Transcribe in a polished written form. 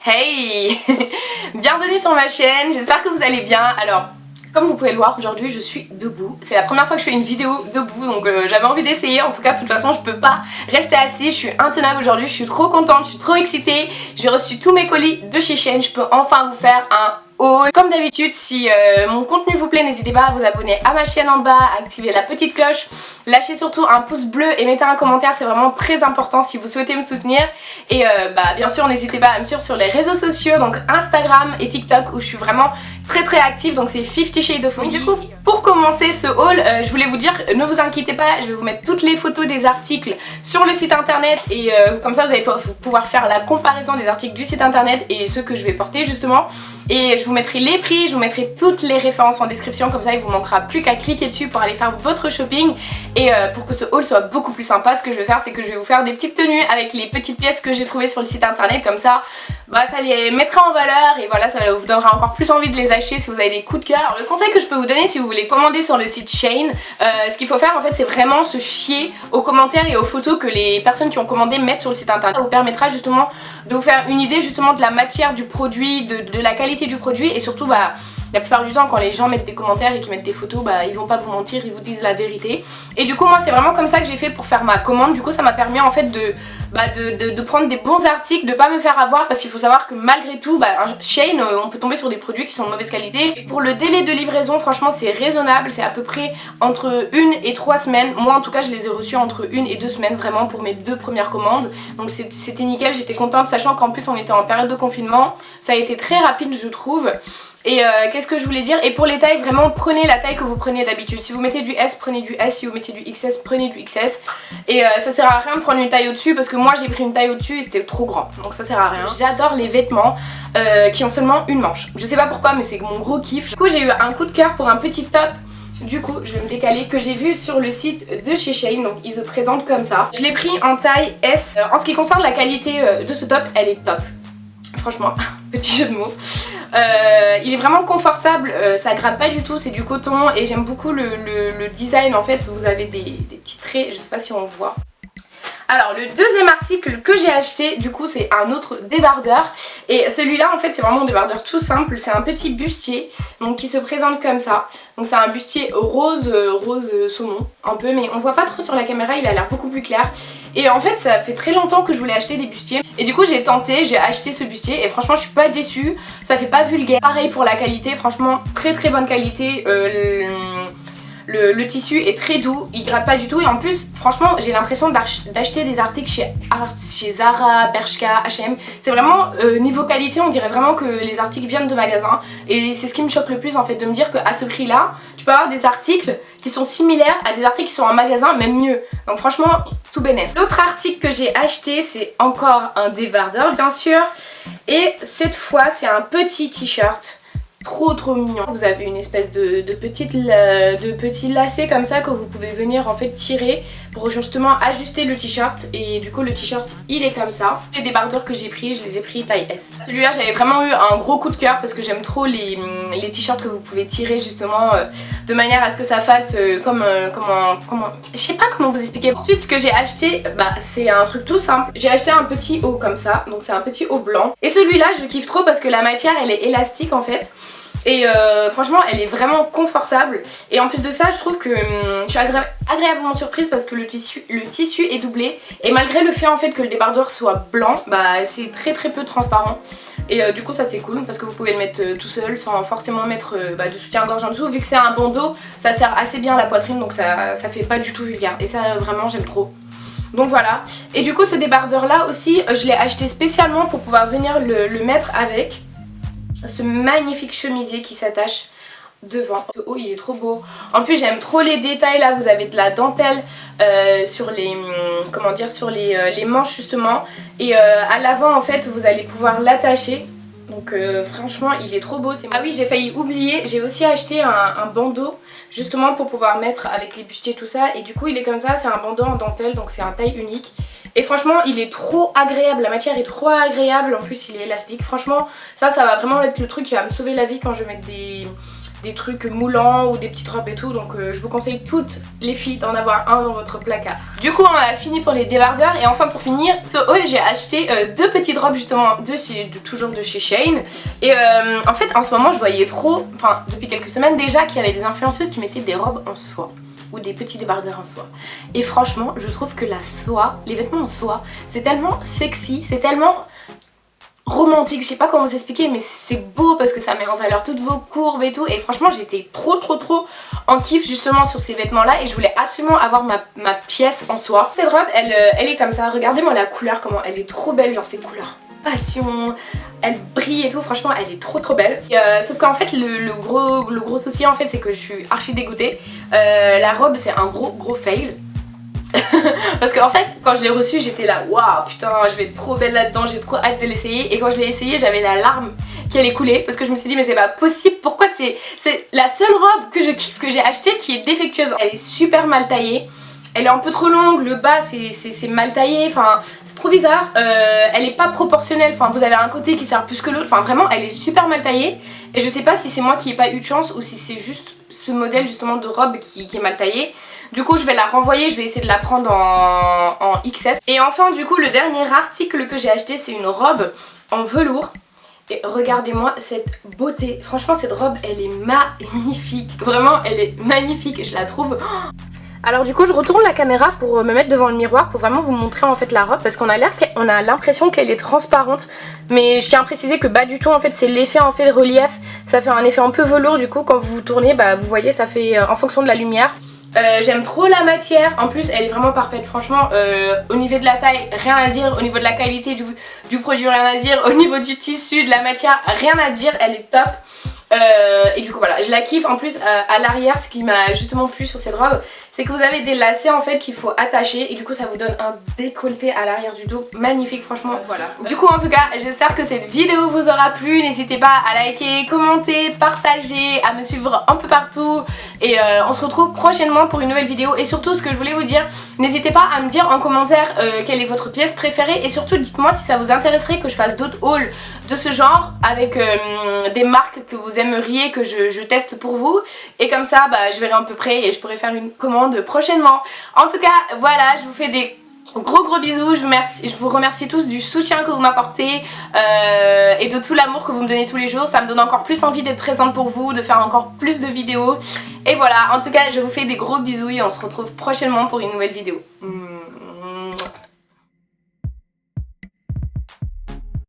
Hey bienvenue sur ma chaîne, j'espère que vous allez bien. Alors, comme vous pouvez le voir, aujourd'hui je suis debout. C'est la première fois que je fais une vidéo debout, donc j'avais envie d'essayer. En tout cas, de toute façon, je peux pas rester assise. Je suis intenable aujourd'hui, je suis trop contente, je suis trop excitée. J'ai reçu tous mes colis de chez Shein. Je peux enfin vous faire un haul. Comme d'habitude, si mon contenu vous plaît, n'hésitez pas à vous abonner à ma chaîne en bas, à activer la petite cloche. Lâchez surtout un pouce bleu et mettez un commentaire, c'est vraiment très important si vous souhaitez me soutenir. Et bien sûr, n'hésitez pas à me suivre sur les réseaux sociaux, donc Instagram et TikTok, où je suis vraiment très active, donc c'est 50 Shades of Folie. Du coup, pour commencer ce haul, je voulais vous dire, ne vous inquiétez pas, je vais vous mettre toutes les photos des articles sur le site internet et comme ça vous allez pouvoir faire la comparaison des articles du site internet et ceux que je vais porter justement. Et je vous mettrai les prix, je vous mettrai toutes les références en description, comme ça il vous manquera plus qu'à cliquer dessus pour aller faire votre shopping. Et pour que ce haul soit beaucoup plus sympa, ce que je vais faire, c'est que je vais vous faire des petites tenues avec les petites pièces que j'ai trouvées sur le site internet, comme ça ça les mettra en valeur et voilà, ça vous donnera encore plus envie de les acheter si vous avez des coups de cœur. Alors, le conseil que je peux vous donner si vous voulez commander sur le site Shein, ce qu'il faut faire en fait, c'est vraiment se fier aux commentaires et aux photos que les personnes qui ont commandé mettent sur le site internet. Ça vous permettra justement de vous faire une idée justement de la matière du produit, de la qualité du produit et surtout la plupart du temps quand les gens mettent des commentaires et qu'ils mettent des photos, ils vont pas vous mentir, ils vous disent la vérité. Et du coup moi c'est vraiment comme ça que j'ai fait pour faire ma commande. Du coup ça m'a permis en fait de prendre des bons articles, de pas me faire avoir, parce qu'il faut savoir que malgré tout Shein, on peut tomber sur des produits qui sont de mauvaise qualité. Et pour le délai de livraison, franchement c'est raisonnable, c'est à peu près entre 1 et 3 semaines. Moi en tout cas je les ai reçus entre 1 et 2 semaines vraiment pour mes 2 premières commandes. Donc c'était nickel, j'étais contente, sachant qu'en plus on était en période de confinement. Ça a été très rapide je trouve. Et qu'est-ce que je voulais dire, et pour les tailles, vraiment prenez la taille que vous prenez d'habitude. Si vous mettez du S, prenez du S, si vous mettez du XS, prenez du XS. Et ça sert à rien de prendre une taille au-dessus, parce que moi j'ai pris une taille au-dessus et c'était trop grand, donc ça sert à rien. J'adore les vêtements qui ont seulement une manche. Je sais pas pourquoi, mais c'est mon gros kiff. Du coup j'ai eu un coup de cœur pour un petit top. Du coup je vais me décaler, que j'ai vu sur le site de chez Shein, donc ils se présentent comme ça. Je l'ai pris en taille S. En ce qui concerne la qualité de ce top, elle est top. Franchement, petit jeu de mots. Il est vraiment confortable, ça gratte pas du tout, c'est du coton et j'aime beaucoup le design. En fait vous avez des petits traits, je sais pas si on voit. Alors le deuxième article que j'ai acheté du coup c'est un autre débardeur, et celui-là en fait c'est vraiment un débardeur tout simple, c'est un petit bustier donc qui se présente comme ça. Donc c'est un bustier rose saumon un peu, mais on voit pas trop sur la caméra, il a l'air beaucoup plus clair. Et en fait ça fait très longtemps que je voulais acheter des bustiers et du coup j'ai tenté, j'ai acheté ce bustier et franchement je suis pas déçue, ça fait pas vulgaire. Pareil pour la qualité, franchement très bonne qualité. Le tissu est très doux, il gratte pas du tout, et en plus franchement j'ai l'impression d'acheter des articles chez Zara, Bershka, H&M. C'est vraiment niveau qualité, on dirait vraiment que les articles viennent de magasins, et c'est ce qui me choque le plus en fait, de me dire qu'à ce prix là tu peux avoir des articles qui sont similaires à des articles qui sont en magasin, même mieux. Donc franchement tout bénef. L'autre article que j'ai acheté c'est encore un débardeur bien sûr, et cette fois c'est un petit t-shirt trop mignon. Vous avez une espèce de petits lacets comme ça que vous pouvez venir en fait tirer pour justement ajuster le t-shirt, et du coup le t-shirt il est comme ça. Les débardeurs que j'ai pris, je les ai pris taille S. Celui-là j'avais vraiment eu un gros coup de cœur parce que j'aime trop les t-shirts que vous pouvez tirer justement de manière à ce que ça fasse comment je sais pas comment vous expliquer. Ensuite ce que j'ai acheté, c'est un truc tout simple. J'ai acheté un petit haut comme ça, donc c'est un petit haut blanc, et celui-là je kiffe trop parce que la matière elle est élastique en fait. Et franchement elle est vraiment confortable, et en plus de ça je trouve que je suis agréablement surprise parce que le tissu est doublé, et malgré le fait en fait que le débardeur soit blanc, c'est très peu transparent, et du coup ça c'est cool parce que vous pouvez le mettre tout seul sans forcément mettre de soutien-gorge en dessous. Vu que c'est un bandeau, ça sert assez bien à la poitrine, donc ça fait pas du tout vulgaire, et ça vraiment j'aime trop. Donc voilà, et du coup ce débardeur là aussi je l'ai acheté spécialement pour pouvoir venir le mettre avec ce magnifique chemisier qui s'attache devant. Oh il est trop beau. En plus j'aime trop les détails là, vous avez de la dentelle sur les les manches justement, et à l'avant en fait vous allez pouvoir l'attacher. Donc franchement il est trop beau. Ah oui, j'ai failli oublier, j'ai aussi acheté un bandeau justement pour pouvoir mettre avec les bustiers tout ça, et du coup il est comme ça, c'est un bandeau en dentelle, donc c'est un taille unique. Et franchement il est trop agréable, la matière est trop agréable, en plus il est élastique. Franchement ça va vraiment être le truc qui va me sauver la vie quand je vais mettre des trucs moulants ou des petites robes et tout. Donc je vous conseille toutes les filles d'en avoir un dans votre placard. Du coup on a fini pour les débardeurs et enfin pour finir ce haul j'ai acheté deux petites robes justement toujours de chez Shein. Et en fait en ce moment je voyais trop, enfin depuis quelques semaines déjà, qu'il y avait des influenceuses qui mettaient des robes en soie ou des petits débardeurs en soie. Et franchement je trouve que la soie, les vêtements en soie, c'est tellement sexy, c'est tellement romantique, je sais pas comment vous expliquer, mais c'est beau parce que ça met en valeur toutes vos courbes et tout. Et franchement j'étais trop en kiff justement sur ces vêtements là et je voulais absolument avoir ma pièce en soie. Cette robe elle est comme ça, regardez-moi la couleur, comment elle est trop belle, genre c'est couleur passion, elle brille et tout, franchement elle est trop belle. Sauf qu'en fait le gros souci en fait c'est que je suis archi dégoûtée. La robe c'est un gros fail. Parce qu'en fait quand je l'ai reçue j'étais là waouh putain je vais être trop belle là-dedans, j'ai trop hâte de l'essayer. Et quand je l'ai essayé j'avais la larme qui allait couler parce que je me suis dit mais c'est pas possible, pourquoi c'est la seule robe que je kiffe, que j'ai achetée, qui est défectueuse. Elle est super mal taillée, elle est un peu trop longue, le bas c'est mal taillé, enfin c'est trop bizarre. Elle est pas proportionnelle, enfin vous avez un côté qui sert plus que l'autre, enfin vraiment elle est super mal taillée. Et je sais pas si c'est moi qui ai pas eu de chance ou si c'est juste ce modèle justement de robe qui est mal taillée. Du coup je vais la renvoyer, je vais essayer de la prendre en XS. Et enfin du coup le dernier article que j'ai acheté c'est une robe en velours. Et regardez-moi cette beauté, franchement cette robe elle est magnifique, vraiment elle est magnifique, je la trouve... Alors du coup je retourne la caméra pour me mettre devant le miroir pour vraiment vous montrer en fait la robe, parce qu'on a l'impression qu'elle est transparente, mais je tiens à préciser que pas du tout, en fait c'est l'effet en fait de relief, ça fait un effet un peu velours. Du coup quand vous tournez bah vous voyez ça fait en fonction de la lumière. J'aime trop la matière, en plus elle est vraiment parfaite, franchement au niveau de la taille rien à dire, au niveau de la qualité du produit rien à dire, au niveau du tissu, de la matière rien à dire, elle est top. Et du coup voilà je la kiffe. En plus à l'arrière ce qui m'a justement plu sur cette robe c'est que vous avez des lacets en fait qu'il faut attacher et du coup ça vous donne un décolleté à l'arrière du dos magnifique, franchement voilà. Du coup en tout cas j'espère que cette vidéo vous aura plu, n'hésitez pas à liker, commenter, partager, à me suivre un peu partout et on se retrouve prochainement pour une nouvelle vidéo. Et surtout ce que je voulais vous dire, n'hésitez pas à me dire en commentaire quelle est votre pièce préférée et surtout dites-moi si ça vous intéresserait que je fasse d'autres hauls de ce genre avec des marques que vous aimeriez que je teste pour vous, et comme ça bah, je verrai à peu près et je pourrai faire une commande prochainement. En tout cas voilà, je vous fais des gros bisous, je vous remercie tous du soutien que vous m'apportez et de tout l'amour que vous me donnez tous les jours. Ça me donne encore plus envie d'être présente pour vous, de faire encore plus de vidéos. Et voilà, en tout cas je vous fais des gros bisous et on se retrouve prochainement pour une nouvelle vidéo.